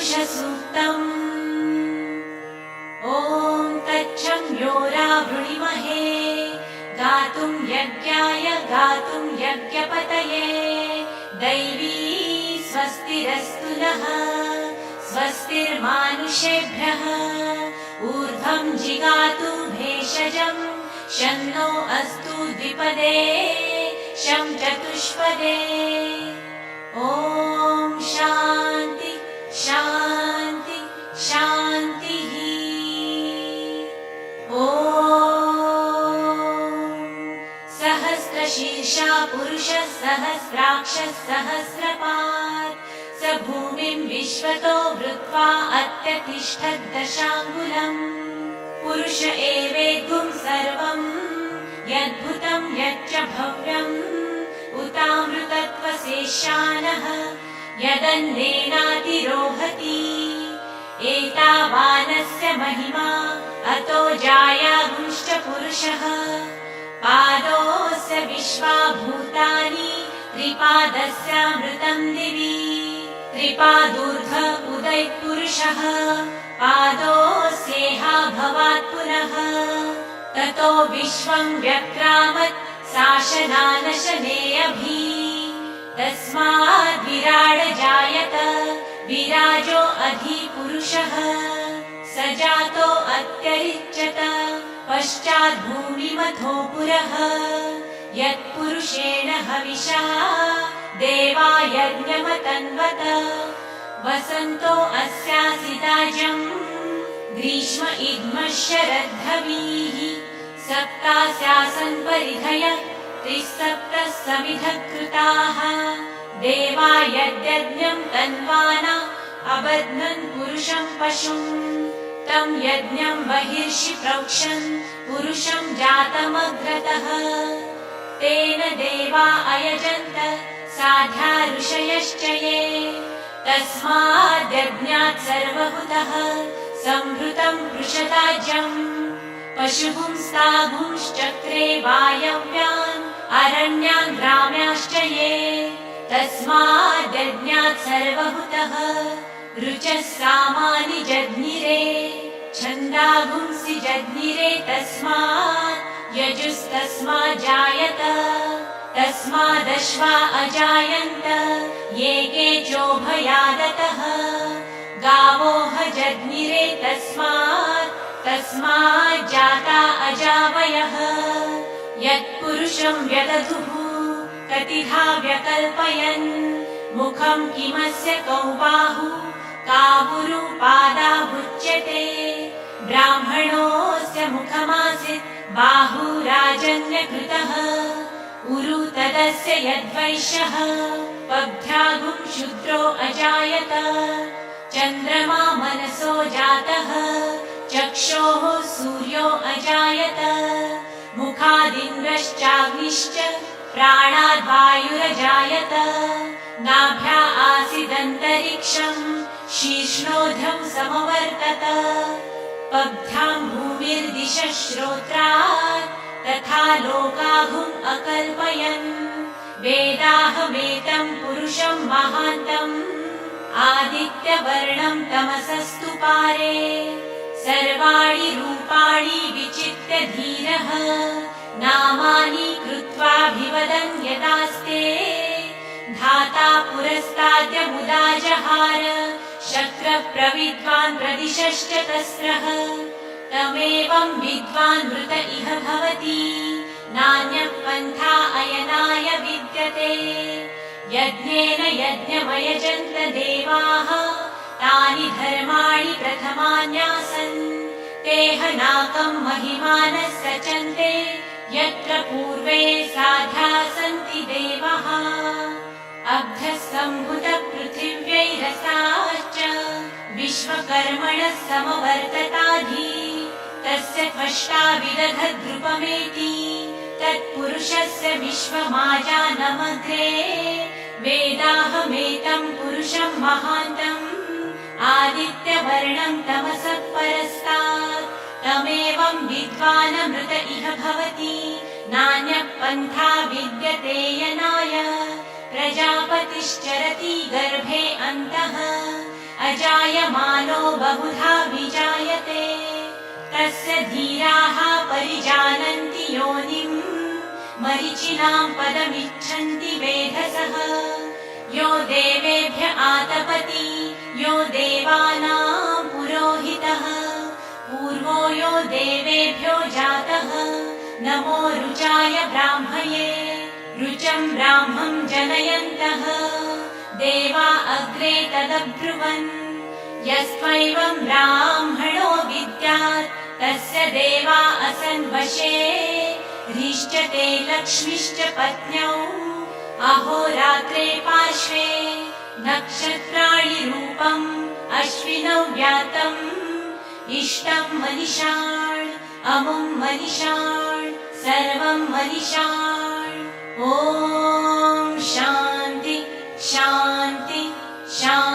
तत्पुरुषसूक्तम्। ॐ तच्छं योरावृणीमहे गातुं यज्ञाय गातुं यज्ञपतये दैवी स्वस्तिरस्तु नः स्वस्तिर्मानुषेभ्यः ऊर्ध्वं जिगातु भेषजम् शन्नो अस्तु द्विपदे शं चतुष्पदे। ॐ शान्ति शान्ति शान्तिः। ॐ सहस्रशीर्षा पुरुषः सहस्राक्षः सहस्रपात् स भूमिं विश्वतो वृत्वा अत्यतिष्ठद्दशाङ्गुलम्। पुरुष एवेद्गुं सर्वं यद्भुतं यच्च भव्यम् उतामृतत्वशेषानः यदन्नेनातिरोहति। एतावानस्य महिमा अतो जायागुंश्च पुरुषः पादोऽस्य विश्वा भूतानि त्रिपादस्यामृतं दिवि। त्रिपादूर्ध्व उदयपुरुषः पादोऽस्येहा भवात् पुनः। ततो विश्वं व्यक्रामत् शासनानशनेऽभि। तस्माद् विराड जायत विराजो अधिपुरुषः स जातो अत्यरिच्यत पश्चात् भूमिमथो पुरः। यत्पुरुषेण हविषा देवा यज्ञमतन्वत वसन्तो अस्यासिदाजम् ग्रीष्म इद्मः शरद्धवीः। सप्तास्यासन् परिधयः त्रिसप्तः समिधः कृताः। देवा यद्यज्ञं तन्वाना अबध्नन् पुरुषं पशुम् तं यज्ञं बहिर्षि प्रोक्षन् पुरुषं जातमग्रतः। तेन देवा अयजन्त साध्या ऋषयश्च ये। तस्माद्यज्ञात् सर्वभूतः संभृतं पृषदाज्यम्। पशुपुंस्तागुंश्चक्रे वायव्यान् अरण्यान् ग्राम्याश्च ये। तस्माद्यज्ञात् सर्वभूतः ऋचः सामानि जज्ञिरे छन्दागुंसि जज्ञिरे। तस्मात् यजुस्तस्मात् जायत तस्मादश्वा अजायन्त ये केचोभयादतः। गावोह जज्ञिरे तस्मात् जाता अजावयः। यत्पुरुषं व्यदधुः कतिधा व्यकल्पयन् मुखं किमस्य कौ बाहु कावुरुपादावुच्यते। ब्राह्मणोऽस्य मुखमासीत् बाहुराजन्यकृतः उरु तदस्य यद्वैश्यः पब्ध्यागुं शूद्रो अजायत। चन्द्रमा मनसो जातः चक्षोः सूर्यो अजायत। मुखादिन्द्रश्चाग्निश्च प्राणाद् वायुरजायत। नाभ्या आसीदन्तरिक्षम् शीर्ष्णोऽधं समवर्तत। पब्ध्यां भूमिर्दिशः श्रोत्रात् तथा लोकाहुम् अकल्पयन्। वेदाहमेतं पुरुषं महान्तम् आदित्यवर्णं तमसस्तु पारे। सर्वाणि रूपाणि विचित्य धीरः नामानि कृत्वाभिवदन् यदास्ते। धाता पुरस्ताद्यमुदा जहार शक्रप्रविद्वान् प्रदिशश्च तस्रः। तमेवं विद्वान् मृत इह भवति नान्यः पन्था अयनाय विद्यते। यज्ञेन यज्ञमयजन्त देवाः तानि धर्माणि प्रथमान्यासन्। तेह नाकं महिमानः सचन्ते यत्र पूर्वे साध्या सन्ति देवाः। अब्धः सम्भुतः पृथिव्यैरसाश्च विश्वकर्मणः समवर्तताधि। तस्य त्वष्टा विदधद्रुपमेति तत्पुरुषस्य विश्वमाजानमग्रे। वेदाहमेतं पुरुषं महान्तम् आदित्यवर्णं तमसः परस्तात्। तमेवं विद्वानमृत इह भवति नान्यः पन्था विद्यते यनाय। प्रजापतिश्चरति गर्भे अन्तः अजायमानो बहुधा विजायते तस्य धीराः परिजानन्ति योनिम् मरीचिनां पदमिच्छन्ति वेधसः यो देवेभ्य आतपति यो देवानां पुरोहितः पूर्वो यो देवेभ्यो जातः नमो रुचाय ब्राह्मये रुचं ब्राह्मं जनयन्तः देवा अग्रे तदब्रुवन् यस्त्वैवं ब्राह्मणो विद्यात् तस्य देवा असन्वशे ह्रीश्चते लक्ष्मीश्च पत्न्यौ अहोरात्रे पार्श्वे नक्षत्राणि रूपम् अश्विनौ व्यातम् इष्टं मनिषान् अमुं मनिषान् सर्वं मनिषान् ॐ शान्ति शान्ति शान्ति